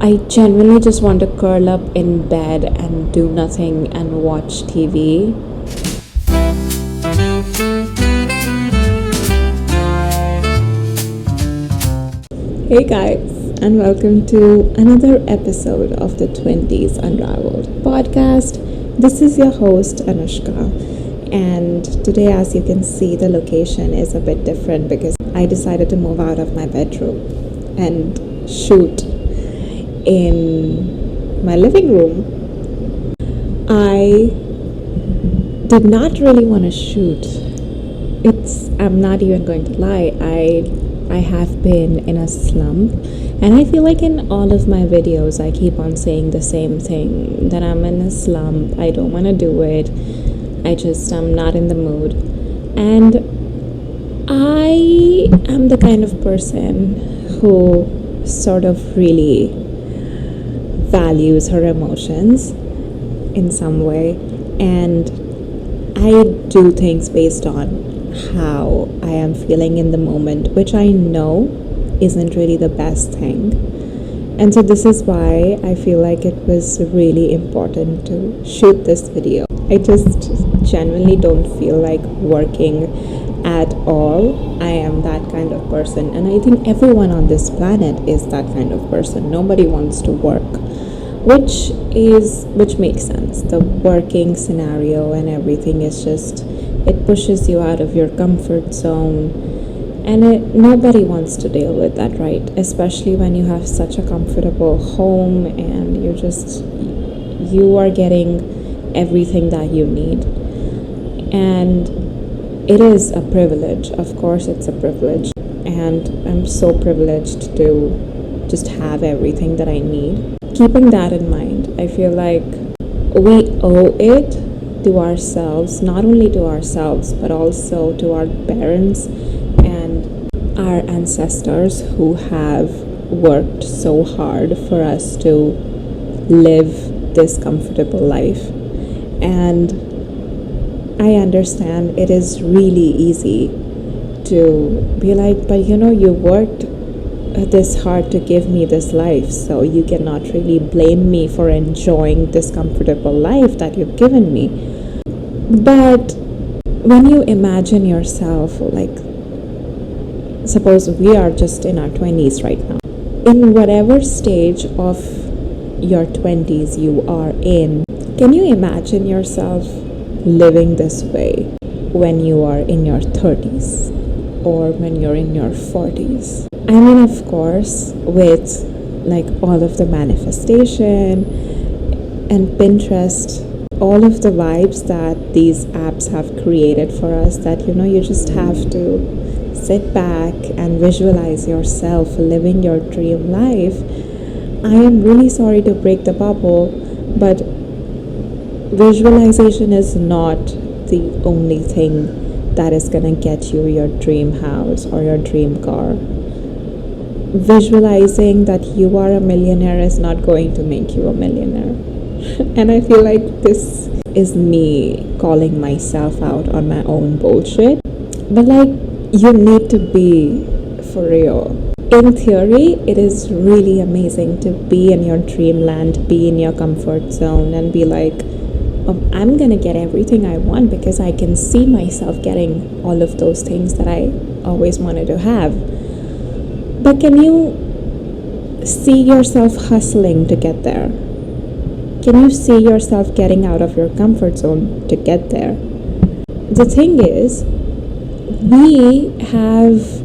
I genuinely just want to curl up in bed and do nothing and watch TV. Hey guys, and welcome to another episode of the Twenties Unraveled podcast. This is your host Anushka, and today, as you can see, the location is a bit different because I decided to move out of my bedroom and shoot in my living room. I did not really want to shoot. I'm not even going to lie, I have been in a slump, and I feel like in all of my videos I keep on saying the same thing, that I'm in a slump, I don't want to do it, I'm not in the mood. And I am the kind of person who sort of really values her emotions in some way, and I do things based on how I am feeling in the moment, which I know isn't really the best thing. And so this is why I feel like it was really important to shoot this video. I just genuinely don't feel like working at all. I am that kind of person, and I think everyone on this planet is that kind of person. Nobody wants to work, which makes sense. The working scenario and everything is just, it pushes you out of your comfort zone, and nobody wants to deal with that, right? Especially when you have such a comfortable home and you are getting everything that you need. And it is a privilege. Of course it's a privilege, and I'm so privileged to just have everything that I need. Keeping that in mind, I feel like we owe it to ourselves, not only to ourselves, but also to our parents and our ancestors who have worked so hard for us to live this comfortable life. And I understand it is really easy to be like, but you worked this hard to give me this life, so you cannot really blame me for enjoying this comfortable life that you've given me. But when you imagine yourself, like, suppose we are just in our 20s right now, in whatever stage of your 20s you are in, can you imagine yourself living this way when you are in your 30s or when you're in your 40s? I mean, of course, with like all of the manifestation and Pinterest, all of the vibes that these apps have created for us, that you just have to sit back and visualize yourself living your dream life. I am really sorry to break the bubble, but visualization is not the only thing that is gonna get you your dream house or your dream car. Visualizing that you are a millionaire is not going to make you a millionaire. And I feel like this is me calling myself out on my own bullshit. But like, you need to be for real. In theory, it is really amazing to be in your dreamland, be in your comfort zone, and be like, oh, I'm gonna get everything I want because I can see myself getting all of those things that I always wanted to have. But can you see yourself hustling to get there? Can you see yourself getting out of your comfort zone to get there? The thing is, we have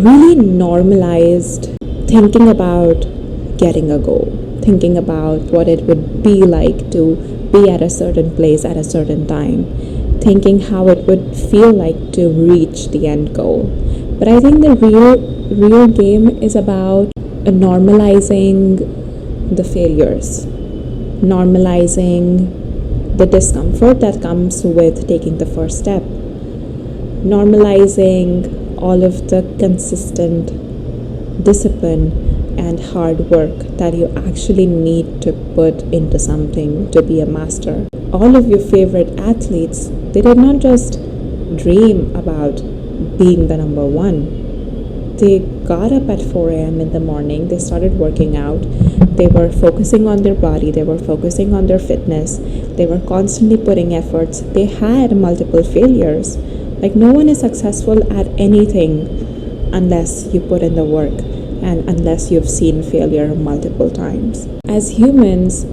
really normalized thinking about getting a goal, thinking about what it would be like to be at a certain place at a certain time, thinking how it would feel like to reach the end goal. But I think the real game is about normalizing the failures, normalizing the discomfort that comes with taking the first step, normalizing all of the consistent discipline and hard work that you actually need to put into something to be a master. All of your favorite athletes, they did not just dream about being the number one. They got up at 4 a.m. in the morning, they started working out, they were focusing on their body, they were focusing on their fitness, they were constantly putting efforts, they had multiple failures. Like, no one is successful at anything unless you put in the work and unless you've seen failure multiple times. As humans,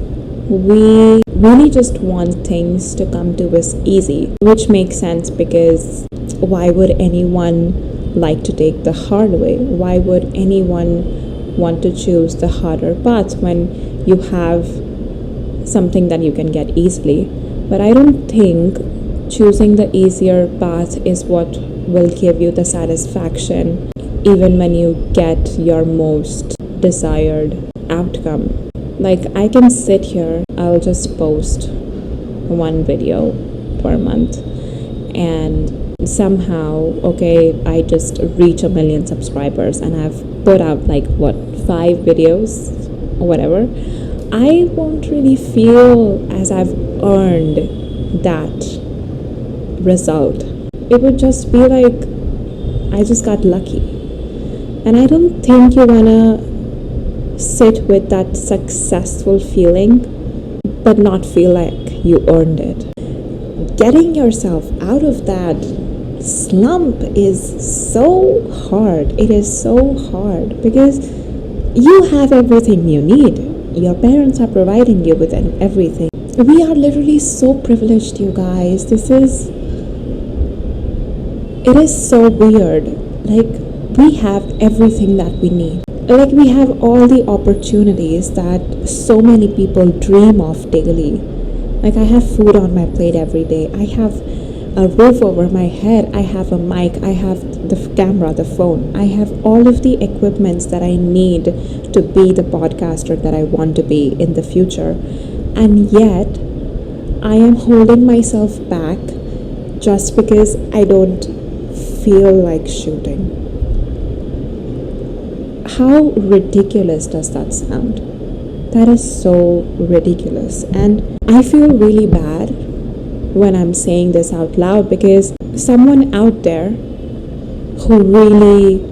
we really just want things to come to us easy, which makes sense because why would anyone like to take the hard way? Why would anyone want to choose the harder path when you have something that you can get easily? But I don't think choosing the easier path is what will give you the satisfaction even when you get your most desired outcome. Like, I can sit here, I'll just post one video per month, and somehow, okay, I just reach 1 million subscribers and I've put out 5 videos or whatever. I won't really feel as I've earned that result. It would just be like I just got lucky. And I don't think you wanna sit with that successful feeling but not feel like you earned it. Getting yourself out of that slump is so hard. It is so hard because you have everything you need. Your parents are providing you with everything. We are literally so privileged, you guys. It is so weird. Like, we have everything that we need. Like, we have all the opportunities that so many people dream of daily. Like, I have food on my plate every day. I have a roof over my head. I have a mic. I have the camera, the phone. I have all of the equipments that I need to be the podcaster that I want to be in the future. And yet, I am holding myself back just because I don't feel like shooting. How ridiculous does that sound? That is so ridiculous. And I feel really bad when I'm saying this out loud because someone out there who really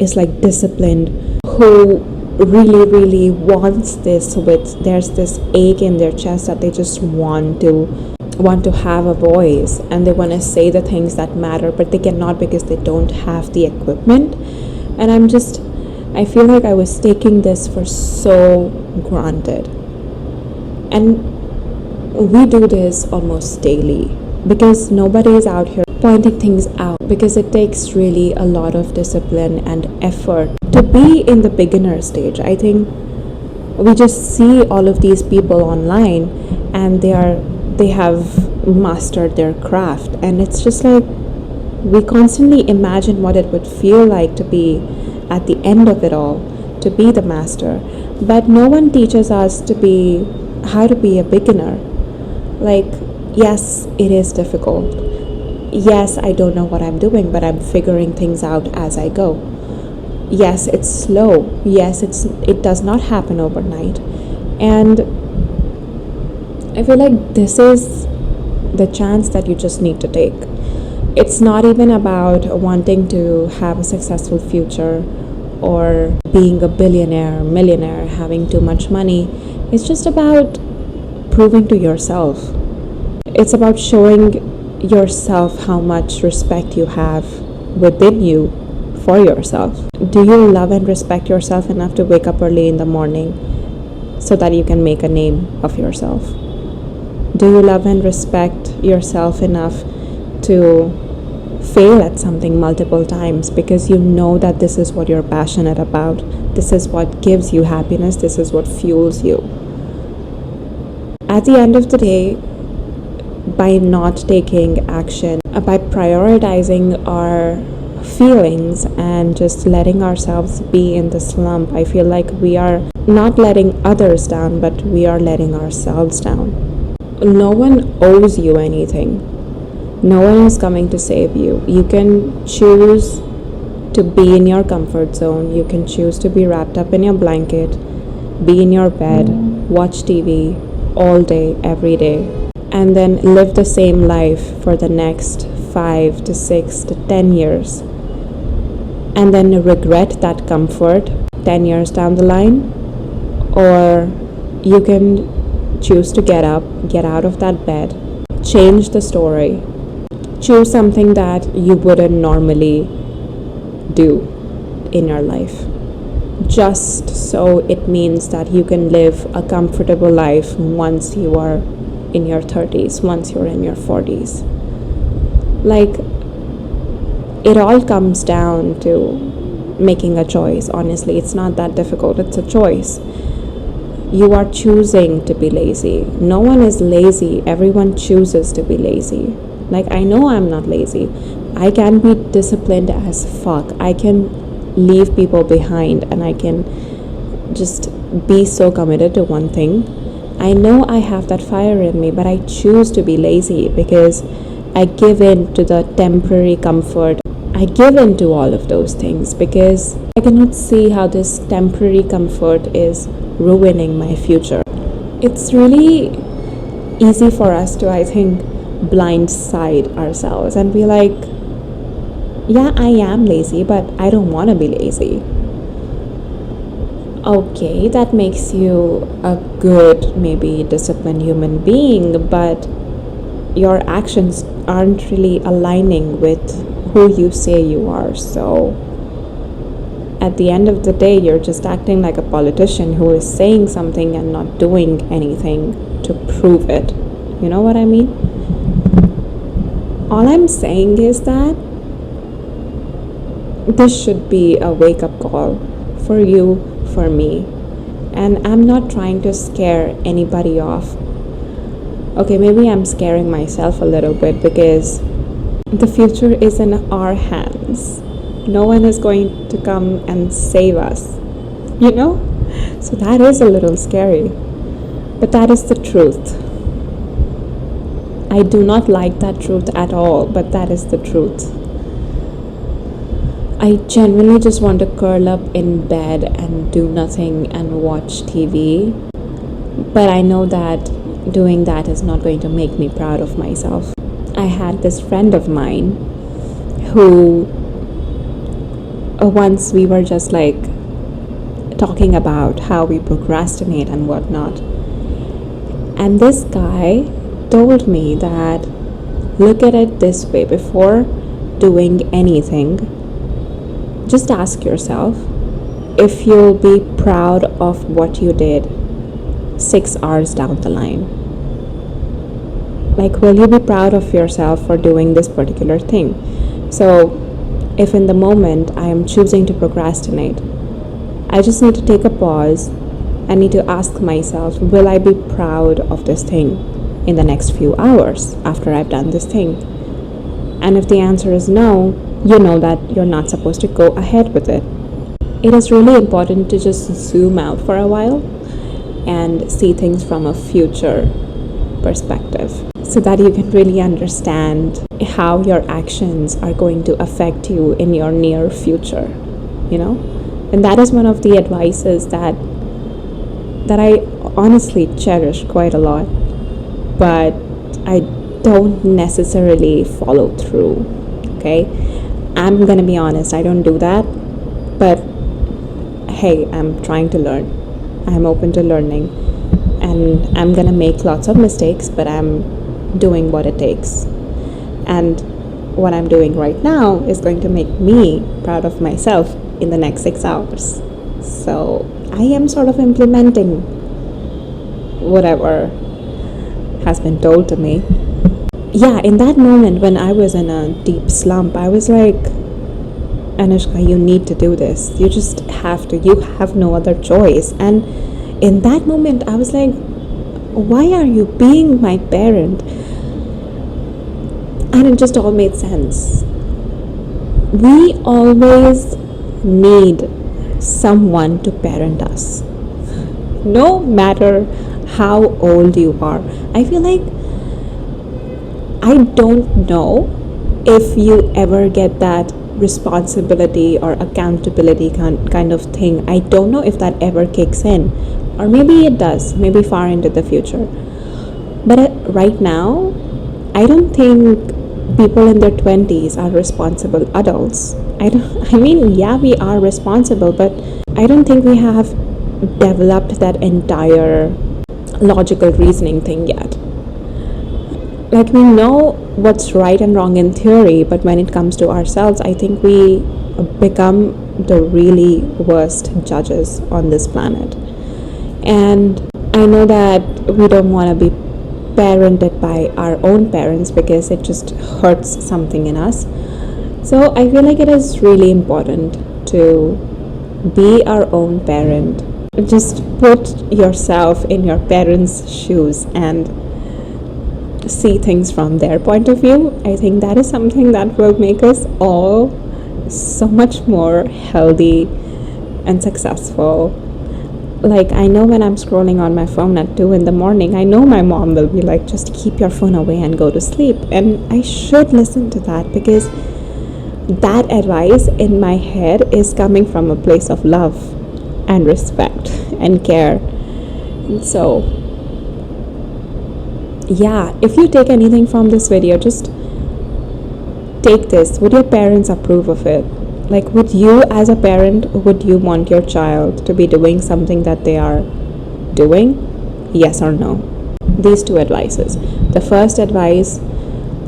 is disciplined, who really wants this, there's this ache in their chest that they just want to have a voice and they want to say the things that matter, but they cannot because they don't have the equipment. And I feel like I was taking this for so granted. And we do this almost daily because nobody is out here pointing things out, because it takes really a lot of discipline and effort to be in the beginner stage. I think we just see all of these people online and they have mastered their craft, and it's just like we constantly imagine what it would feel like to be at the end of it all, to be the master, but no one teaches us how to be a beginner. Like, yes, it is difficult. Yes, I don't know what I'm doing, but I'm figuring things out as I go. Yes, it's slow. Yes, it does not happen overnight. And I feel like this is the chance that you just need to take. It's not even about wanting to have a successful future or being a billionaire, millionaire, having too much money. It's just about proving to yourself. It's about showing yourself how much respect you have within you for yourself. Do you love and respect yourself enough to wake up early in the morning so that you can make a name of yourself? Do you love and respect yourself enough to fail at something multiple times because you know that this is what you're passionate about? This is what gives you happiness. This is what fuels you. At the end of the day, by not taking action, by prioritizing our feelings and just letting ourselves be in the slump, I feel like we are not letting others down, but we are letting ourselves down. No one owes you anything. No one is coming to save you. You can choose to be in your comfort zone. You can choose to be wrapped up in your blanket, be in your bed, watch TV all day, every day, and then live the same life for the next 5 to 6 to 10 years. and then regret that comfort 10 years down the line, or you can choose to get up, get out of that bed, change the story, choose something that you wouldn't normally do in your life, just so it means that you can live a comfortable life once you are in your 30s, once you're in your 40s. Like, it all comes down to making a choice. Honestly, it's not that difficult. It's a choice. You are choosing to be lazy. No one is lazy. Everyone chooses to be lazy. Like, I know I'm not lazy. I can be disciplined as fuck. I can leave people behind, and I can just be so committed to one thing. I know I have that fire in me, but I choose to be lazy because I give in to the temporary comfort. I give in to all of those things because I cannot see how this temporary comfort is ruining my future. It's really easy for us to, I think, blindside ourselves and be like, yeah, I am lazy, but I don't want to be lazy. Okay, that makes you a good, maybe disciplined human being, but your actions aren't really aligning with who you say you are. So at the end of the day, you're just acting like a politician who is saying something and not doing anything to prove it. You know what I mean? All I'm saying is that this should be a wake-up call for you, for me. And I'm not trying to scare anybody off. Okay, maybe I'm scaring myself a little bit because the future is in our hands. No one is going to come and save us, you know? So that is a little scary. But that is the truth. I do not like that truth at all, but that is the truth. I genuinely just want to curl up in bed and do nothing and watch TV. But I know that doing that is not going to make me proud of myself. I had this friend of mine who once we were just like talking about how we procrastinate and whatnot. And this guy told me that look at it this way: before doing anything, just ask yourself if you'll be proud of what you did 6 hours down the line. Like, will you be proud of yourself for doing this particular thing? So if in the moment I am choosing to procrastinate, I just need to take a pause. I need to ask myself, will I be proud of this thing in the next few hours after I've done this thing? And if the answer is no, you know that you're not supposed to go ahead with it. It is really important to just zoom out for a while and see things from a future perspective so that you can really understand how your actions are going to affect you in your near future, you know? And that is one of the advices that I honestly cherish quite a lot, but I don't necessarily follow through, okay? I'm gonna be honest, I don't do that, but hey, I'm trying to learn. I'm open to learning, and I'm gonna make lots of mistakes, but I'm doing what it takes. And what I'm doing right now is going to make me proud of myself in the next 6 hours. So I am sort of implementing whatever has been told to me. Yeah, in that moment when I was in a deep slump, I was like, Anushka, you need to do this. You just have to. You have no other choice. And in that moment, I was like, why are you being my parent? And it just all made sense. We always need someone to parent us, no matter how old you are. I feel like I don't know if you ever get that responsibility or accountability kind of thing. I don't know if that ever kicks in, or maybe it does, maybe far into the future. But right now, I don't think people in their 20s are responsible adults. I mean, yeah, we are responsible, but I don't think we have developed that entire logical reasoning thing yet. Like, we know what's right and wrong in theory, but when it comes to ourselves, I think we become the really worst judges on this planet. And I know that we don't want to be parented by our own parents because it just hurts something in us. So I feel like it is really important to be our own parent. Just put yourself in your parents' shoes and see things from their point of view. I think that is something that will make us all so much more healthy and successful. Like, I know when I'm scrolling on my phone at 2 in the morning, I know my mom will be like, just keep your phone away and go to sleep. And I should listen to that, because that advice in my head is coming from a place of love and respect and care. So yeah, if you take anything from this video, just take this. Would your parents approve of it? Like, would you as a parent, would you want your child to be doing something that they are doing? Yes or no? These two advices. The first advice,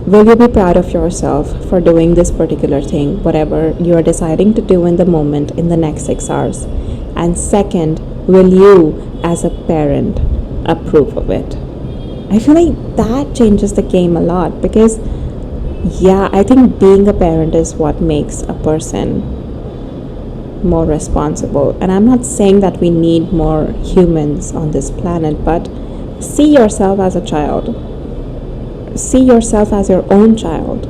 will you be proud of yourself for doing this particular thing, whatever you are deciding to do in the moment in the next 6 hours? And second, will you as a parent approve of it? I feel like that changes the game a lot, because yeah, I think being a parent is what makes a person more responsible. And I'm not saying that we need more humans on this planet, but see yourself as a child. See yourself as your own child.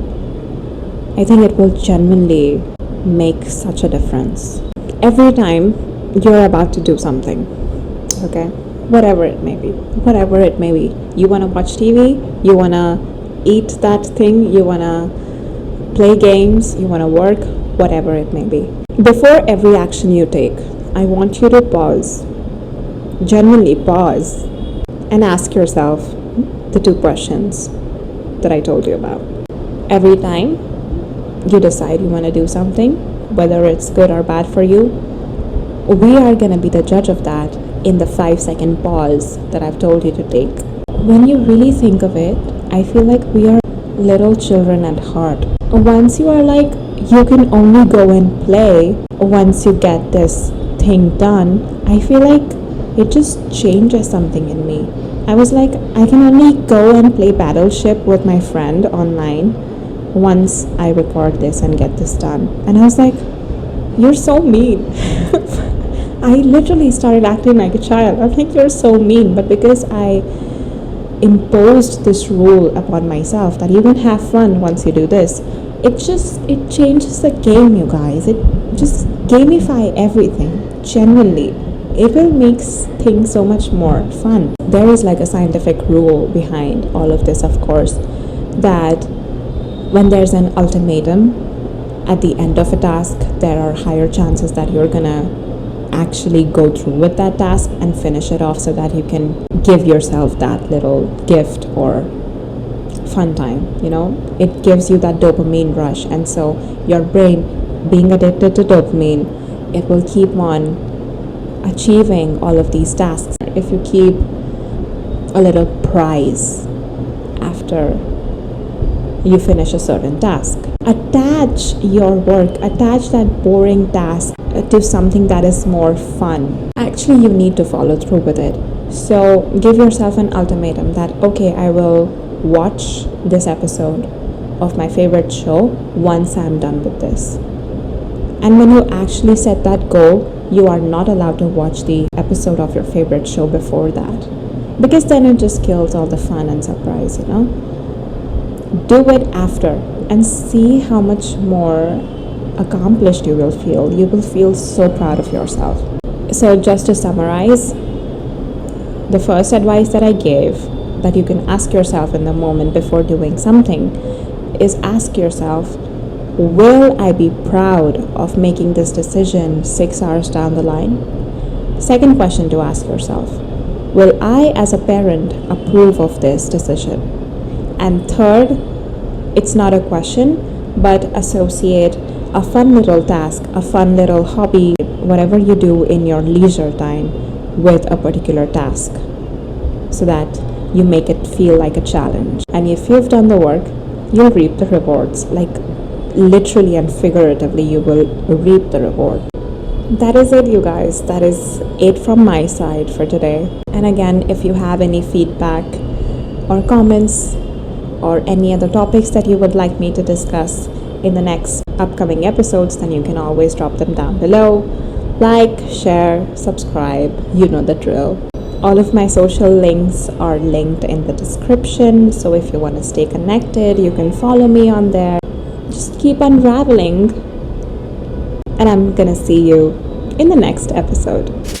I think it will genuinely make such a difference. Every time you're about to do something, okay? Whatever it may be. You want to watch TV, you want to eat that thing, you want to play games, you want to work, whatever it may be. Before every action you take, I want you to pause. Genuinely pause and ask yourself the 2 questions that I told you about. Every time you decide you want to do something, whether it's good or bad for you, we are going to be the judge of that in the 5-second pause that I've told you to take. When you really think of it, I feel like we are little children at heart. Once you are like, you can only go and play once you get this thing done, I feel like it just changes something in me. I was like, I can only go and play Battleship with my friend online once I record this and get this done. And I was like, you're so mean. I literally started acting like a child. I'm like, you're so mean. But because I imposed this rule upon myself that you can have fun once you do this, it changes the game, you guys. It just gamify everything. Genuinely, it will make things so much more fun. There is like a scientific rule behind all of this, of course, that when there's an ultimatum at the end of a task, there are higher chances that you're gonna actually go through with that task and finish it off, so that you can give yourself that little gift or fun time. It gives you that dopamine rush, and so your brain, being addicted to dopamine, it will keep on achieving all of these tasks. If you keep a little prize after you finish a certain task, attach your work, attach that boring task to something that is more fun. Actually, you need to follow through with it. So give yourself an ultimatum that, okay, I will watch this episode of my favorite show once I'm done with this. And when you actually set that goal, you are not allowed to watch the episode of your favorite show before that, because then it just kills all the fun and surprise. Do it after and see how much more accomplished you will feel. You will feel so proud of yourself. So just to summarize, the first advice that I gave, that you can ask yourself in the moment before doing something, is ask yourself, will I be proud of making this decision 6 hours down the line? Second question to ask yourself, will I as a parent approve of this decision? And third, it's not a question, but associate a fun little task, a fun little hobby, whatever you do in your leisure time with a particular task, so that you make it feel like a challenge. And if you've done the work, you'll reap the rewards. Like literally and figuratively, you will reap the reward. That is it, you guys. That is it from my side for today. And again, if you have any feedback or comments or any other topics that you would like me to discuss in the next upcoming episodes, then you can always drop them down below. Like, share, subscribe, you know the drill. All of my social links are linked in the description, so if you want to stay connected, you can follow me on there. Just keep unraveling, and I'm gonna see you in the next episode.